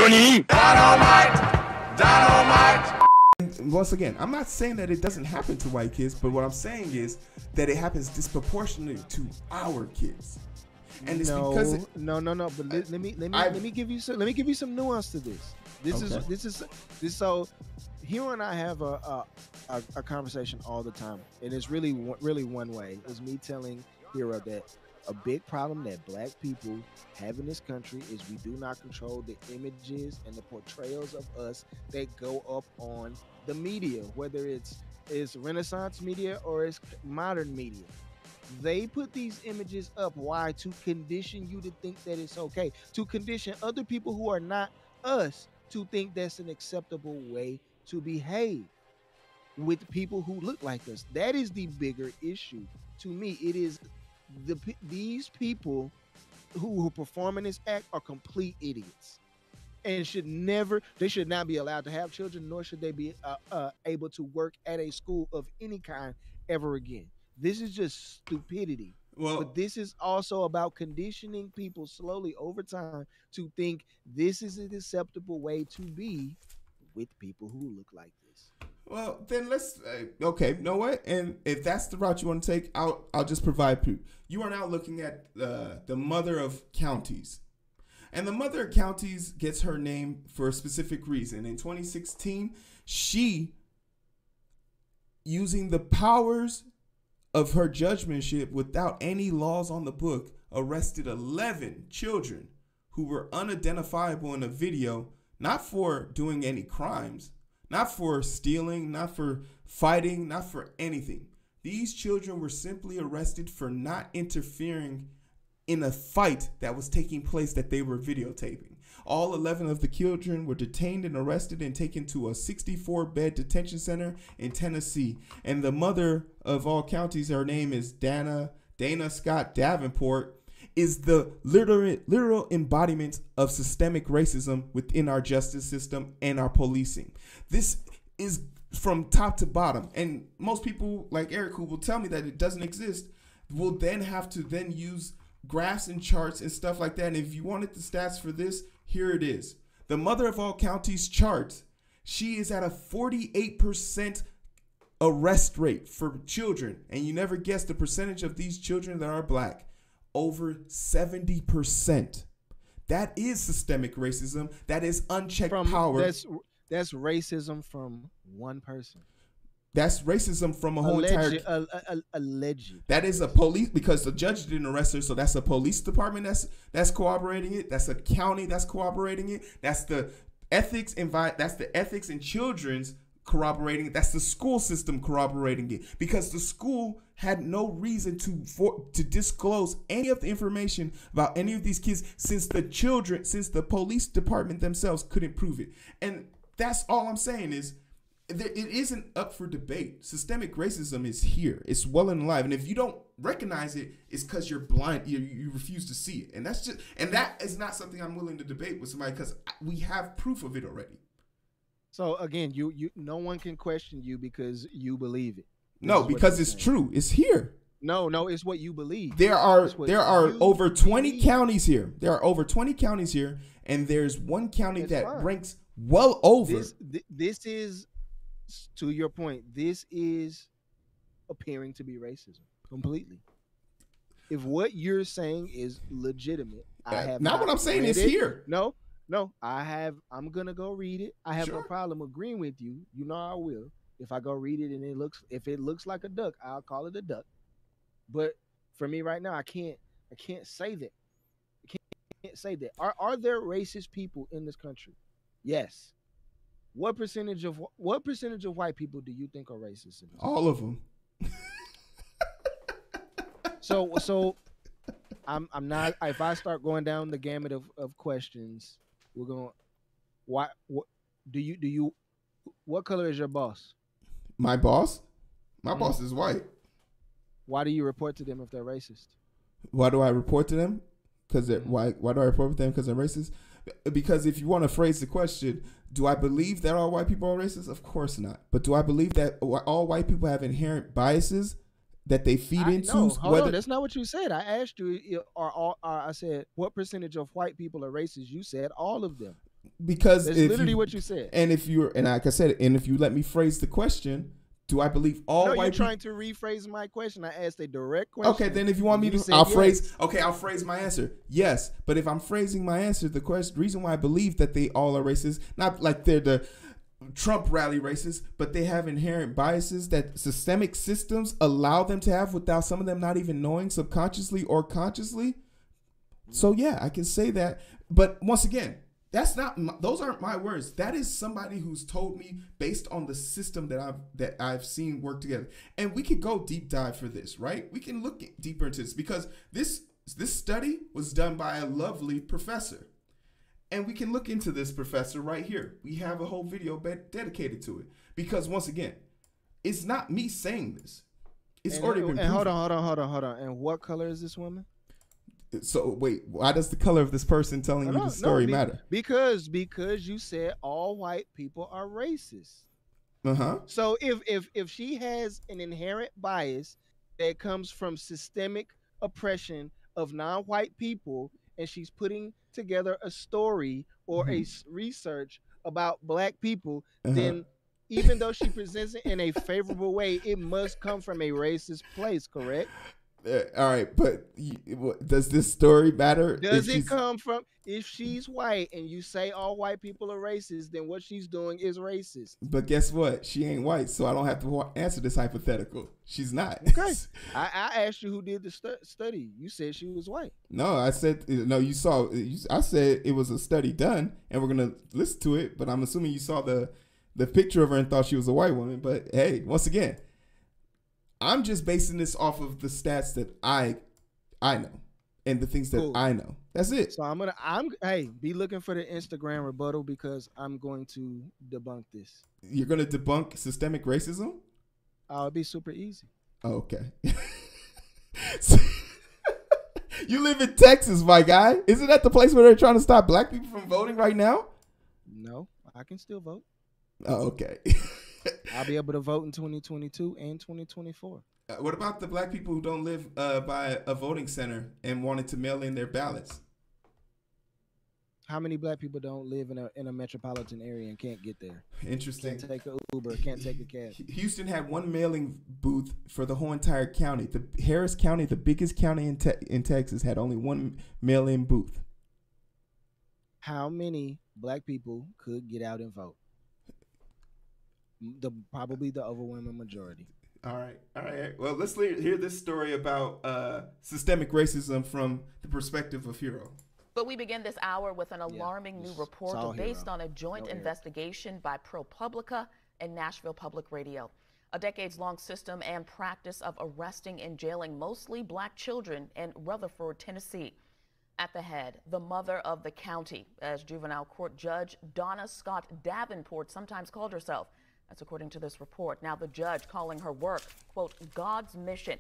NANI?! Dynamite! Once again, I'm not saying that it doesn't happen to white kids, but what I'm saying is that it happens disproportionately to our kids. And it's because no. But let me give you some nuance to this. This is so. Hero and I have a conversation all the time, and it's really one way. It's me telling Hero that a big problem that black people have in this country is we do not control the images and the portrayals of us that go up on the media, whether it's Renaissance media or it's modern media. They put these images up. Why? To condition you to think that it's okay. To condition other people who are not us to think that's an acceptable way to behave with people who look like us. That is the bigger issue. To me, it is these people who perform in this act are complete idiots and should not be allowed to have children, nor should they be able to work at a school of any kind ever again. This is just stupidity. Well, but this is also about conditioning people slowly over time to think this is an acceptable way to be with people who look like this. Well, then let's okay. You know what? And if that's the route you want to take, I'll just provide proof. You are now looking at the mother of counties, and the mother of counties gets her name for a specific reason. In 2016, she, using the powers of her judgmentship without any laws on the book, arrested 11 children who were unidentifiable in a video, not for doing any crimes, not for stealing, not for fighting, not for anything. These children were simply arrested for not interfering in a fight that was taking place that they were videotaping. All 11 of the children were detained and arrested and taken to a 64-bed detention center in Tennessee. And the mother of all counties, her name is Donna Scott Davenport, is the literal embodiment of systemic racism within our justice system and our policing. This is from top to bottom. And most people like Eric, who will tell me that it doesn't exist, will then have to then use graphs and charts and stuff like that. And if you wanted the stats for this, here it is. The mother of all counties chart, she is at a 48% arrest rate for children. And you never guess the percentage of these children that are black. Over 70%. That is systemic racism. That is unchecked power. That's racism from one person. That's racism from a whole entire... Alleged. That is a police, because the judge didn't arrest her, so that's a police department that's corroborating it. That's a county that's corroborating it. That's the ethics and children's corroborating it. That's the school system corroborating it, because the school had no reason to disclose any of the information about any of these kids since the police department themselves couldn't prove it. And that's all I'm saying is it isn't up for debate. Systemic racism is here. It's well and alive. And if you don't recognize it, it's because you're blind. You refuse to see it. And that is not something I'm willing to debate with somebody, because we have proof of it already. So again, you no one can question you because you believe it. No, because it's true. It's here. No, it's what you believe. There are over 20 counties here. There are over 20 counties here, and there's one county that ranks well over. This is, to your point, this is appearing to be racism completely. If what you're saying is legitimate, what I'm saying is here. No, I'm gonna go read it. I have no problem agreeing with you. You know I will. If I go read it and if it looks like a duck, I'll call it a duck. But for me right now, I can't say that. I can't say that. Are there racist people in this country? Yes. What percentage of white people do you think are racist? All of them. So I'm not. If I start going down the gamut of questions, we're going. What do you? What color is your boss? My boss? My boss is white. Why do you report to them if they're racist? Why do I report to them? Why do I report to them? Because they're racist? Because if you want to phrase the question, do I believe that all white people are racist? Of course not. But do I believe that all white people have inherent biases that they feed into? No, hold on. That's not what you said. I asked you, I said, what percentage of white people are racist? You said all of them. Because that's literally what you said. And if you're, and like I said, and if you let me phrase the question, do I believe all white people? You're trying to rephrase my question. I asked a direct question. Okay, then if you want me to, I'll phrase. Okay, I'll phrase my answer. Yes, but if I'm phrasing my answer, the reason why I believe that they all are racist, not like they're the Trump rally racist, but they have inherent biases that systemic systems allow them to have without some of them not even knowing, subconsciously or consciously. So yeah, I can say that. But once again, those aren't my words. That is somebody who's told me based on the system that I've seen work together. And we could go deep dive for this, right? We can look deeper into this because this study was done by a lovely professor. And we can look into this professor right here. We have a whole video dedicated to it. Because once again, it's not me saying this. It's already been proven. Hold on. And what color is this woman? So wait, why does the color of this person telling you the story matter? Because you said all white people are racist. Uh-huh. So if she has an inherent bias that comes from systemic oppression of non-white people, and she's putting together a story or a research about black people, then even though she presents it in a favorable way, it must come from a racist place, correct? All right, but does this story matter? Does it come from, if she's white and you say all white people are racist, then what she's doing is racist. But guess what? She ain't white, so I don't have to answer this hypothetical. She's not. Okay. I asked you who did the study. You said she was white. No, I said, no, you saw, I said it was a study done, and we're going to listen to it, but I'm assuming you saw the picture of her and thought she was a white woman. But hey, once again, I'm just basing this off of the stats that I know and the things that I know. That's it. So be looking for the Instagram rebuttal because I'm going to debunk this. You're going to debunk systemic racism? Oh, it'd be super easy. Oh, okay. You live in Texas, my guy. Isn't that the place where they're trying to stop black people from voting right now? No, I can still vote. Oh, okay. I'll be able to vote in 2022 and 2024. What about the black people who don't live by a voting center and wanted to mail in their ballots? How many black people don't live in a metropolitan area and can't get there? Interesting. Can't take an Uber, can't take a cab. Houston had one mailing booth for the whole entire county. The Harris County, the biggest county in Texas, had only one mail-in booth. How many black people could get out and vote? Probably the overwhelming majority. All right. Well, let's hear this story about systemic racism from the perspective of Hero. But we begin this hour with an alarming new report based on a joint investigation by ProPublica and Nashville Public Radio. A decades-long system and practice of arresting and jailing mostly black children in Rutherford, Tennessee. At the head, the mother of the county, as juvenile court judge Donna Scott Davenport sometimes called herself. That's according to this report. Now, the judge calling her work, quote, God's mission,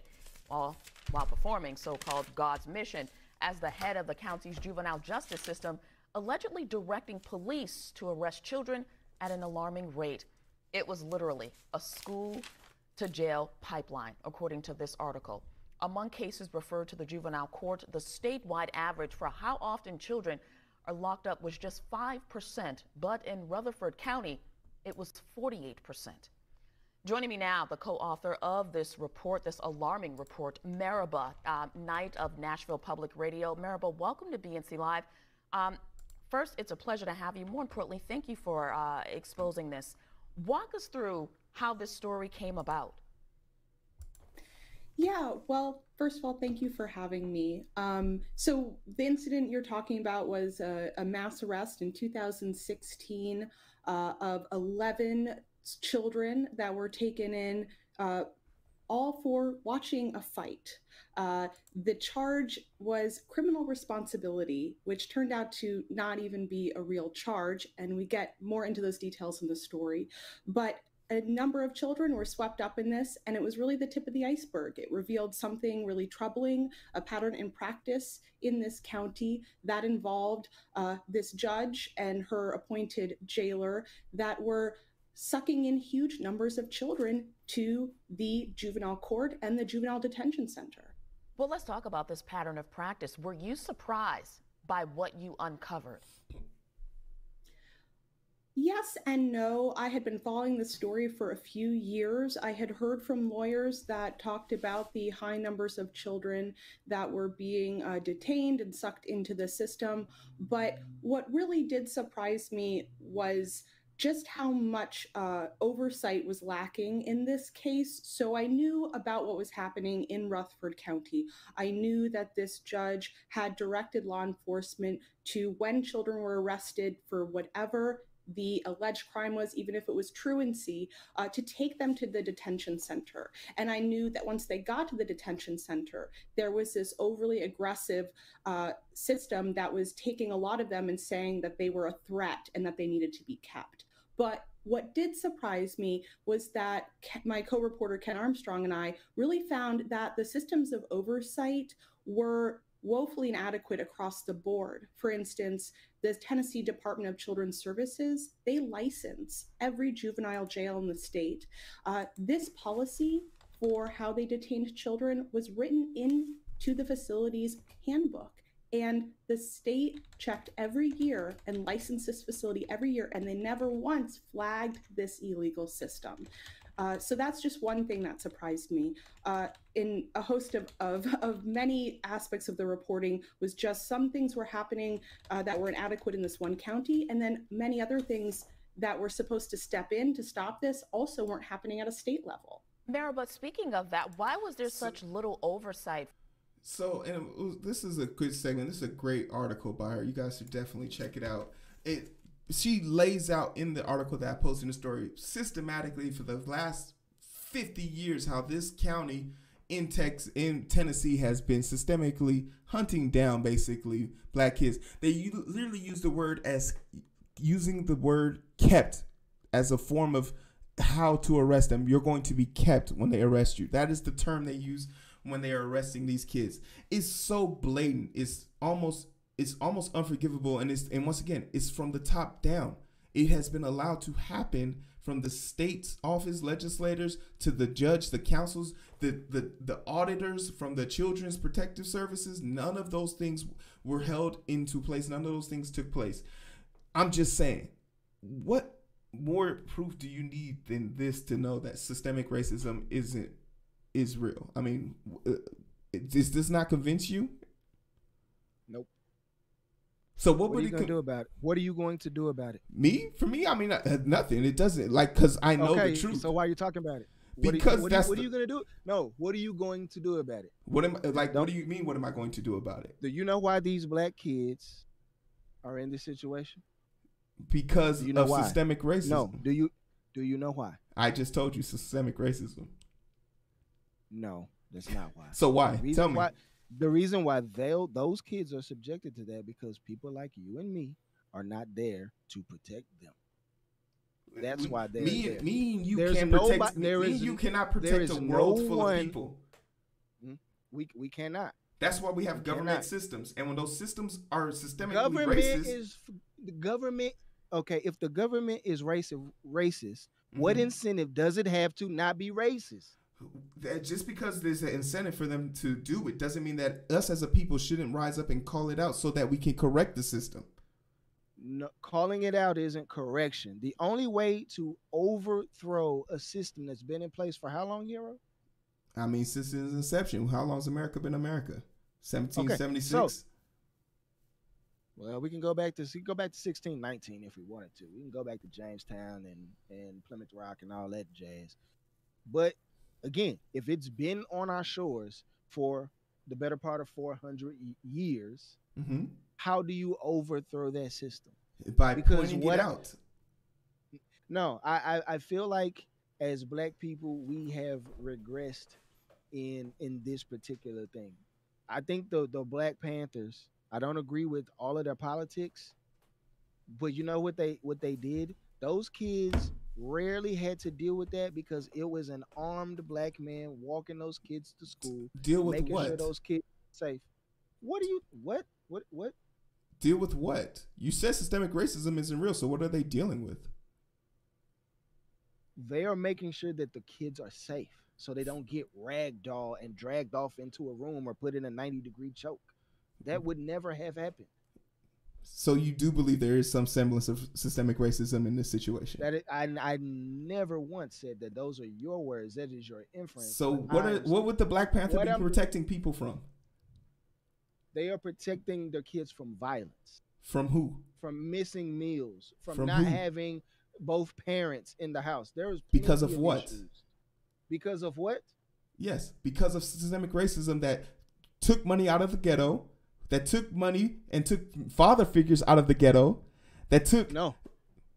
while performing so-called God's mission as the head of the county's juvenile justice system, allegedly directing police to arrest children at an alarming rate. It was literally a school-to-jail pipeline, according to this article. Among cases referred to the juvenile court, the statewide average for how often children are locked up was just 5%, but in Rutherford County, it was 48%. Joining me now, the co-author of this report, this alarming report, Maribah Knight of Nashville Public Radio. Maribah, welcome to BNC Live. First, it's a pleasure to have you. More importantly, thank you for exposing this. Walk us through how this story came about. Yeah, well, first of all, thank you for having me. So the incident you're talking about was a mass arrest in 2016 of 11 children that were taken in, all for watching a fight. The charge was criminal responsibility, which turned out to not even be a real charge, and we get more into those details in the story. But a number of children were swept up in this, and it was really the tip of the iceberg. It revealed something really troubling, a pattern in practice in this county that involved this judge and her appointed jailer that were sucking in huge numbers of children to the juvenile court and the juvenile detention center. Well, let's talk about this pattern of practice. Were you surprised by what you uncovered? Yes and no. I had been following the story for a few years. I had heard from lawyers that talked about the high numbers of children that were being detained and sucked into the system. But what really did surprise me was just how much oversight was lacking in this case. So I knew about what was happening in Rutherford County. I knew that this judge had directed law enforcement to, when children were arrested for whatever the alleged crime was, even if it was truancy, to take them to the detention center. And I knew that once they got to the detention center, there was this overly aggressive system that was taking a lot of them and saying that they were a threat and that they needed to be kept. But what did surprise me was that my co-reporter Ken Armstrong and I really found that the systems of oversight were woefully inadequate across the board. For instance, the Tennessee Department of Children's Services, they license every juvenile jail in the state. This policy for how they detained children was written into the facility's handbook. And the state checked every year and licensed this facility every year, and they never once flagged this illegal system. So that's just one thing that surprised me. In a host of many aspects of the reporting was just some things were happening that were inadequate in this one county, and then many other things that were supposed to step in to stop this also weren't happening at a state level. Mara, but speaking of that, why was there such little oversight? So, and this is a good segment. This is a great article by her. You guys should definitely check it out. She lays out in the article that I posted in the story systematically for the last 50 years how this county in Tennessee has been systemically hunting down basically black kids. They literally use the word as using the word kept as a form of how to arrest them. You're going to be kept when they arrest you. That is the term they use when they are arresting these kids. It's so blatant. It's almost unforgivable. And once again, it's from the top down. It has been allowed to happen from the state's office, legislators, to the judge, the councils, the auditors, from the Children's Protective Services. None of those things were held into place. None of those things took place. I'm just saying, what more proof do you need than this to know that systemic racism is real? I mean, does this not convince you? Nope. So what are you going to do about it? What are you going to do about it? Me? For me, I mean, nothing. It doesn't, because I know the truth. So why are you talking about it? What are you going to do? No, what are you going to do about it? What do you mean? What am I going to do about it? Do you know why these black kids are in this situation? Because of systemic racism. No. Do you know why? I just told you systemic racism. No, that's not why. So why? Tell me. The reason why those kids are subjected to that because people like you and me are not there to protect them. That's why they're there. Me and you can't protect. You cannot protect a world full of people. We cannot. That's why we have government systems, and when those systems are systemically racist, okay, if the government is racist, what incentive does it have to not be racist? Just because there's an incentive for them to do it doesn't mean that us as a people shouldn't rise up and call it out so that we can correct the system. No, calling it out isn't correction. The only way to overthrow a system that's been in place for how long, Hero? I mean, since its inception. How long has America been America? 1776? Okay, well, we can go back to 1619 if we wanted to. We can go back to Jamestown and Plymouth Rock and all that jazz. But again, if it's been on our shores for the better part of 400 years, how do you overthrow that system? By pointing it out. No, I feel like as black people, we have regressed in this particular thing. I think the Black Panthers, I don't agree with all of their politics, but you know what they did? Those kids rarely had to deal with that because it was an armed black man walking those kids to school. Deal with making what? Sure those kids are safe. What? Deal with what? You said systemic racism isn't real, so what are they dealing with? They are making sure that the kids are safe so they don't get ragdoll and dragged off into a room or put in a 90-degree choke. That would never have happened. So you do believe there is some semblance of systemic racism in this situation? I never once said that. Those are your words. That is your inference. So what would the Black Panther be protecting people from? They are protecting their kids from violence. From who? From missing meals. From not having both parents in the house. There was because of what? Issues. Because of what? Yes, because of systemic racism that took money out of the ghetto, that took money and took father figures out of the ghetto, that took... No,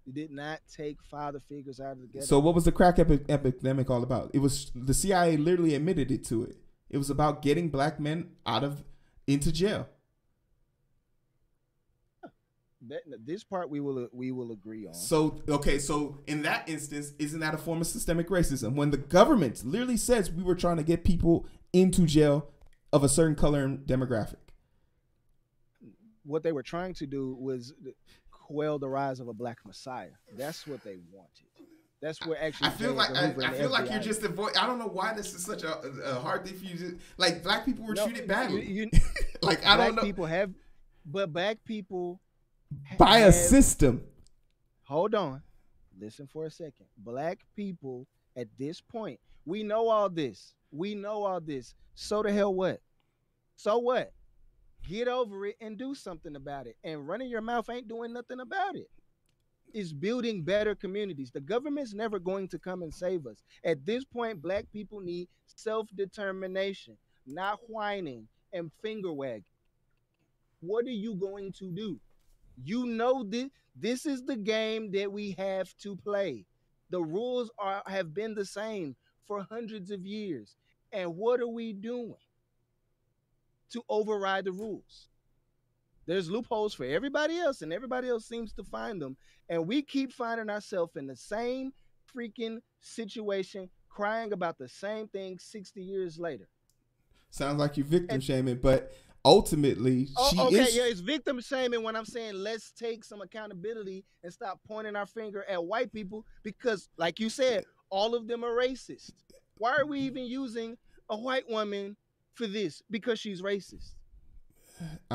it did not take father figures out of the ghetto. So what was the crack epidemic all about? It was, the CIA literally admitted it to it. It was about getting black men into jail. This part we will agree on. So, okay, so in that instance, isn't that a form of systemic racism? When the government literally says we were trying to get people into jail of a certain color and demographic. What they were trying to do was quell the rise of a black messiah. That's what they wanted. That's where actually. I feel like you're just avoiding. I don't know why this is such a hard thing for you to, like, black people were treated badly. Like, I don't know. Black people by a system. Hold on. Listen for a second. Black people at this point, we know all this. So the hell what? So what? Get over it and do something about it. And running your mouth ain't doing nothing about it. It's building better communities. The government's never going to come and save us. At this point, black people need self-determination, not whining and finger wagging. What are you going to do? You know this is the game that we have to play. The rules have been the same for hundreds of years. And what are we doing to override the rules? There's loopholes for everybody else, and everybody else seems to find them. And we keep finding ourselves in the same freaking situation, crying about the same thing 60 years later. Sounds like you're victim shaming, but ultimately, it's victim shaming when I'm saying let's take some accountability and stop pointing our finger at white people because, like you said, all of them are racist. Why are we even using a white woman for this? Because she's racist.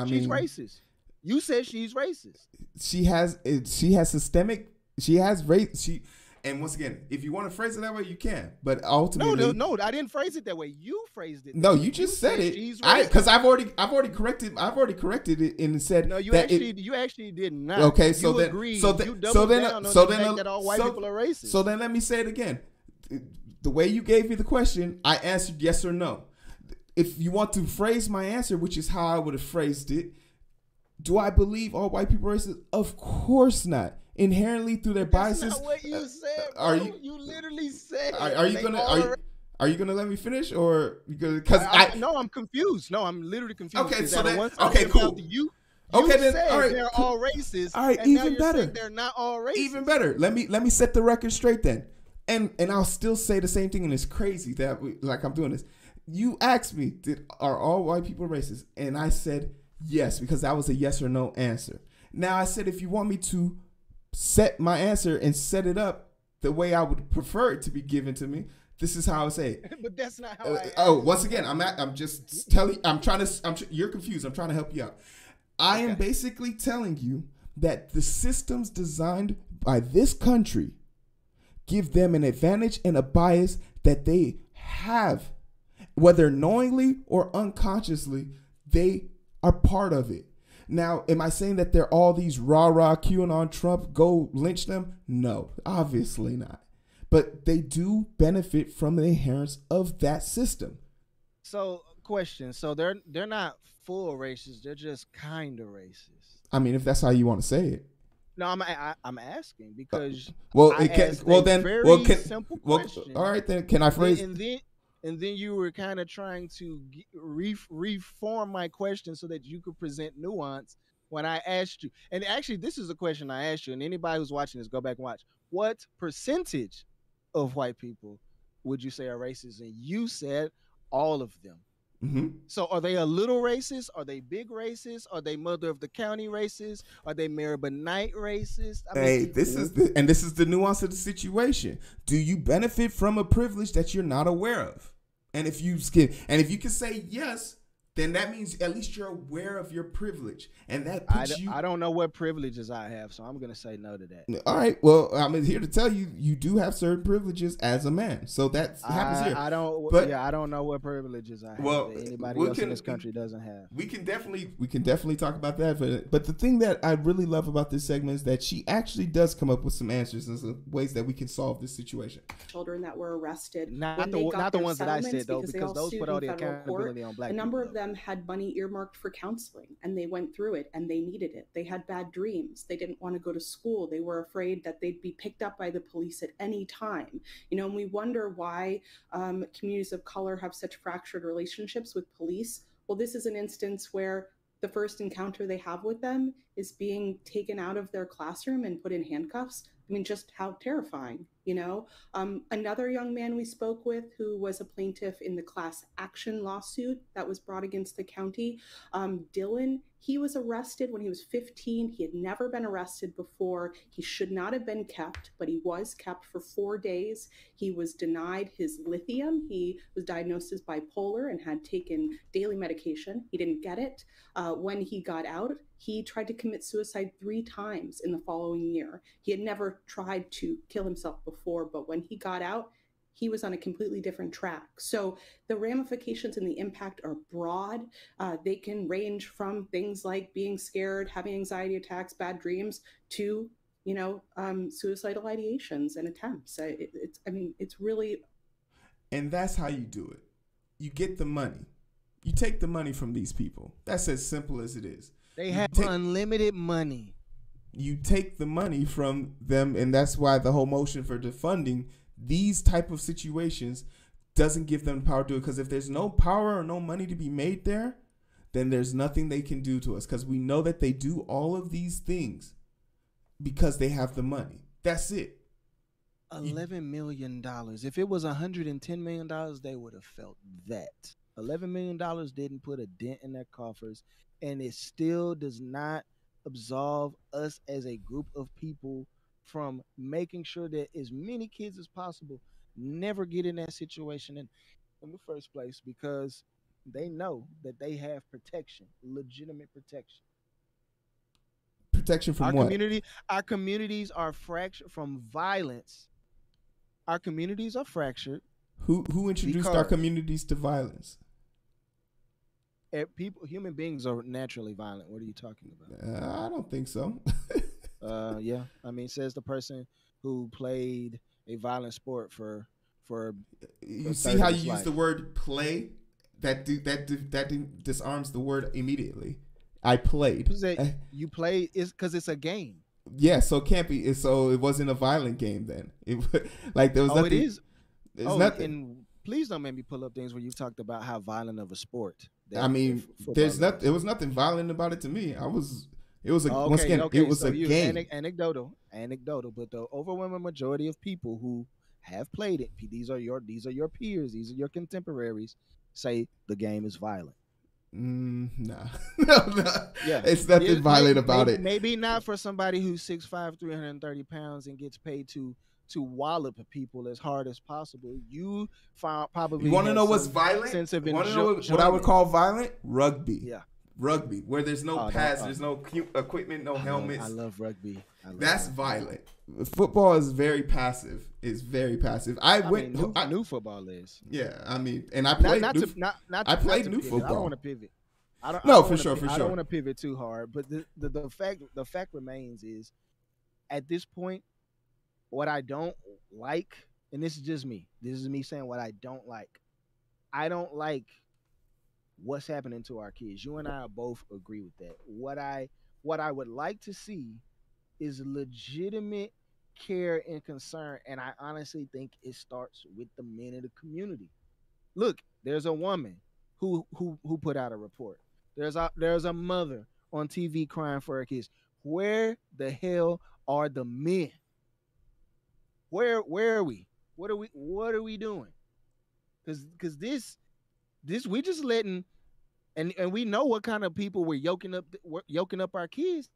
She's racist. You said she's racist. She has systemic. She has race. And once again, if you want to phrase it that way, you can. But ultimately, no, I didn't phrase it that way. You phrased it. No, you just said it. Because I've already corrected it and said no. You actually did not. Okay, so then all white people are racist. So then let me say it again. The way you gave me the question, I answered yes or no. If you want to phrase my answer, which is how I would have phrased it, do I believe all white people are racist? Of course not. Inherently through their biases. That's not what you said, bro. You literally said. Are you gonna let me finish or because no, I'm confused. No, I'm literally confused. Okay, so then cool. You then said all right, they're all racist. All right, and even better. They're not all racist. Even better. Let me set the record straight then, and I'll still say the same thing. And it's crazy that I'm doing this. You asked me, are all white people racist? And I said yes, because that was a yes or no answer. Now I said, if you want me to set my answer and set it up the way I would prefer it to be given to me, this is how I would say it. But that's not how once again, I'm just telling, you're confused. I'm trying to help you out. I am basically telling you that the systems designed by this country give them an advantage and a bias that they have. Whether knowingly or unconsciously, they are part of it. Now, am I saying that they're all these rah-rah QAnon Trump, go lynch them? No, obviously not. But they do benefit from the inherence of that system. So, question. So they're not full racist. They're just kind of racist. I mean, if that's how you want to say it. No, I'm asking because all right, then can I phrase? And then you were kind of trying to reform my question so that you could present nuance when I asked you. And actually, this is a question I asked you. And anybody who's watching this, go back and watch. What percentage of white people would you say are racist? And you said all of them. Mm-hmm. So are they a little racist? Are they big racist? Are they mother of the county racist? Are they Maribonite racist? This is the nuance of the situation. Do you benefit from a privilege that you're not aware of? And if you can say yes, then that means at least you're aware of your privilege, and that puts you. I don't know what privileges I have, so I'm gonna say no to that. All right, well, I'm here to tell you, you do have certain privileges as a man, so that happens here. I don't know what privileges I have. Well, that anybody else in this country doesn't have. We can definitely talk about that, but the thing that I really love about this segment is that she actually does come up with some answers and some ways that we can solve this situation. Children that were arrested, not the ones that I said though, because those put all the accountability on black people. A number of them had money earmarked for counseling, and they went through it, and they needed it. They had bad dreams. They didn't want to go to school. They were afraid that they'd be picked up by the police at any time. And we wonder why communities of color have such fractured relationships with police. Well, this is an instance where the first encounter they have with them is being taken out of their classroom and put in handcuffs. I mean, just how terrifying, Another young man we spoke with who was a plaintiff in the class action lawsuit that was brought against the county, Dylan, he was arrested when he was 15. He had never been arrested before. He should not have been kept, but he was kept for 4 days. He was denied his lithium. He was diagnosed as bipolar and had taken daily medication. He didn't get it. When he got out, he tried to commit suicide 3 times in the following year. He had never tried to kill himself before, but when he got out, he was on a completely different track. So the ramifications and the impact are broad. They can range from things like being scared, having anxiety attacks, bad dreams, to suicidal ideations and attempts. It's really. And that's how you do it. You get the money. You take the money from these people. That's as simple as it is. They have unlimited money. You take the money from them, and that's why the whole motion for defunding these type of situations doesn't give them the power to do it. Because if there's no power or no money to be made there, then there's nothing they can do to us. Because we know that they do all of these things because they have the money. That's it. $11 million. If it was $110 million, they would have felt that. $11 million didn't put a dent in their coffers, and it still does not absolve us as a group of people from making sure that as many kids as possible never get in that situation in the first place, because they know that they have protection, legitimate protection. Protection from what? Our communities are fractured from violence. Our communities are fractured. Who introduced our communities to violence? Human beings are naturally violent. What are you talking about? I don't think so. Yeah. I mean, says the person who played a violent sport for. You see how you use the word play? That disarms the word immediately. I played. You played is because it's a game. Yeah, so it can't be. So it wasn't a violent game then. There was nothing. It is. Nothing. And please don't make me pull up things where you've talked about how violent of a sport. There's nothing. It was nothing violent about it to me. It was a game. Anecdotal, but the overwhelming majority of people who have played it, these are your peers, these are your contemporaries, say the game is violent. Nah. Yeah, it's nothing violent about it. Maybe not for somebody who's 6'5", 330 pounds and gets paid to wallop people as hard as possible. You probably want to know what's violent? Want to know what I would call violent? Rugby. Yeah. Rugby, where there's no pads, there's no equipment, no helmets. I love rugby. That's violent. Football is very passive. It's very passive. New football is. Yeah, and I played. I played new football. I don't want to pivot. I don't want to pivot too hard, but the fact remains is, at this point, what I don't like, and this is just me. This is me saying what I don't like. I don't like what's happening to our kids. You and I both agree with that. What I would like to see is legitimate care and concern, and I honestly think it starts with the men in the community. Look, there's a woman who put out a report. There's a mother on TV crying for her kids. Where the hell are the men? Where are we? What are we doing? Because this we just letting, and we know what kind of people we're yoking up our kids.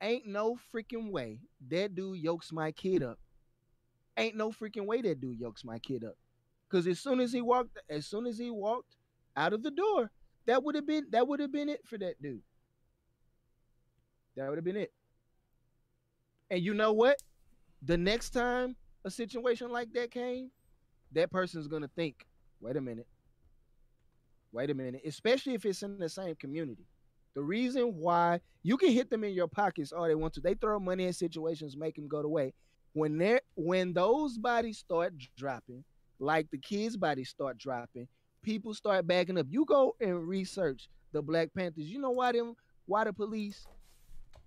Ain't no freaking way that dude yokes my kid up. Ain't no freaking way that dude yokes my kid up. Because as soon as he walked out of the door. That would have been it for that dude. That would have been it. And you know what? The next time a situation like that came, that person's gonna think, wait a minute, especially if it's in the same community. The reason why you can hit them in your pockets all they want to, they throw money in situations, make them go the way. When those bodies start dropping, like the kids' bodies start dropping, people start backing up. You go and research the Black Panthers. You know why the police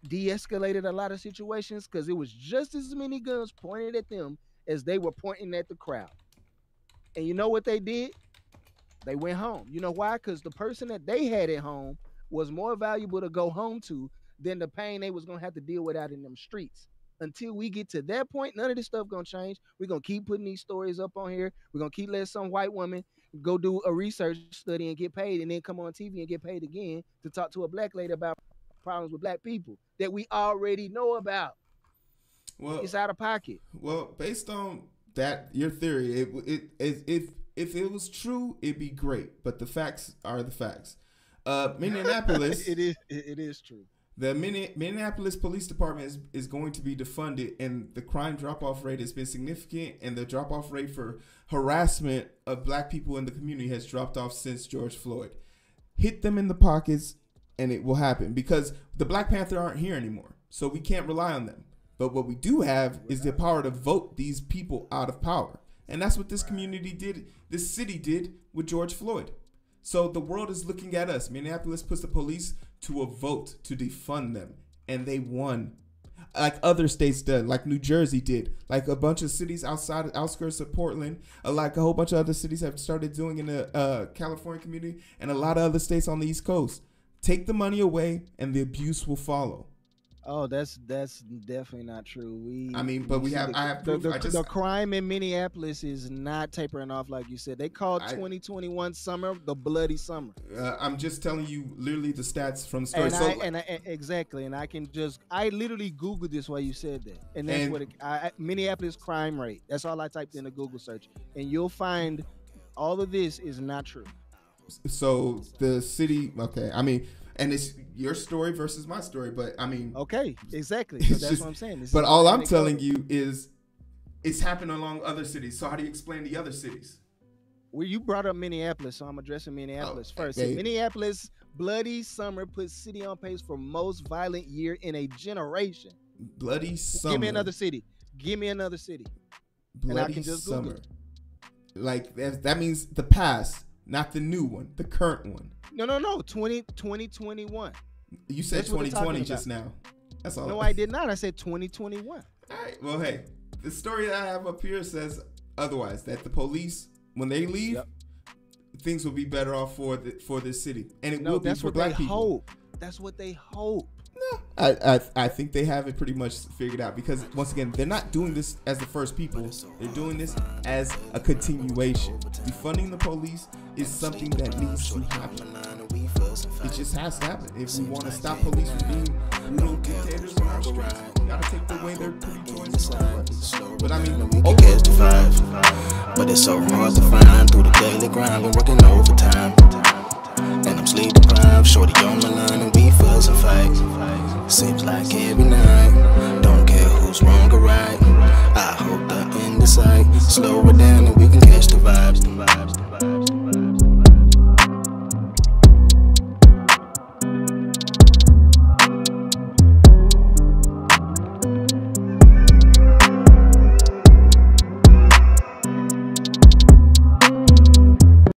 de-escalated a lot of situations? Because it was just as many guns pointed at them as they were pointing at the crowd. And you know what they did? They went home. You know why? Because the person that they had at home was more valuable to go home to than the pain they was going to have to deal with out in them streets. Until we get to that point, none of this stuff going to change. We're going to keep putting these stories up on here. We're going to keep letting some white woman go do a research study and get paid, and then come on TV and get paid again to talk to a black lady about problems with black people that we already know about. Well, it's out of pocket. Well, based on that, your theory, if it was true, it'd be great. But the facts are the facts. Minneapolis, it is true. The Minneapolis Police Department is going to be defunded, and the crime drop-off rate has been significant, and the drop-off rate for harassment of black people in the community has dropped off since George Floyd. Hit them in the pockets, and it will happen, because the Black Panther aren't here anymore, so we can't rely on them. But what we do have is the power to vote these people out of power, and that's what this community did, this city did with George Floyd. So the world is looking at us. Minneapolis puts the police to a vote to defund them, and they won. Like other states did, like New Jersey did, like a bunch of cities outskirts of Portland, like a whole bunch of other cities have started doing in the California community, and a lot of other states on the East Coast. Take the money away, and the abuse will follow. Oh, that's definitely not true. The crime in Minneapolis is not tapering off like you said. They called 2021 summer the bloody summer. I'm just telling you literally the stats from the story. Exactly, and I literally Googled this while you said that, and that's Minneapolis crime rate. That's all I typed in a Google search, and you'll find all of this is not true. So the city, okay, I mean. And it's your story versus my story, but I mean... Okay, exactly. So that's what I'm saying. But all I'm telling you is it's happened along other cities. So how do you explain the other cities? Well, you brought up Minneapolis, so I'm addressing Minneapolis first. Okay. Minneapolis, bloody summer puts city on pace for most violent year in a generation. Bloody summer. Give me another city. Bloody and I can just summer. Google. Like, that means the past, not the new one, the current one. No. 2021. You said 2020 just now. That's all. No, I did not. I said 2021. All right. Well, hey, the story that I have up here says otherwise. That the police, when they leave, things will be better off for this city, and it will be for black people. That's what they hope. No, I think they have it pretty much figured out, because once again, they're not doing this as the first people. They're doing this as a continuation. Defunding the police is something that needs to happen. It just has to happen. If we want to stop police from being brutal dictators on our streets, we gotta take away their pretty choices. But I mean, we can catch the five, but it's so hard to find through the daily grind. Been working overtime, and I'm sleep deprived. Shorty on my line, and we fuss and fight. Seems like every night. Don't care who's wrong or right. I hope the end is sight. Slow it down.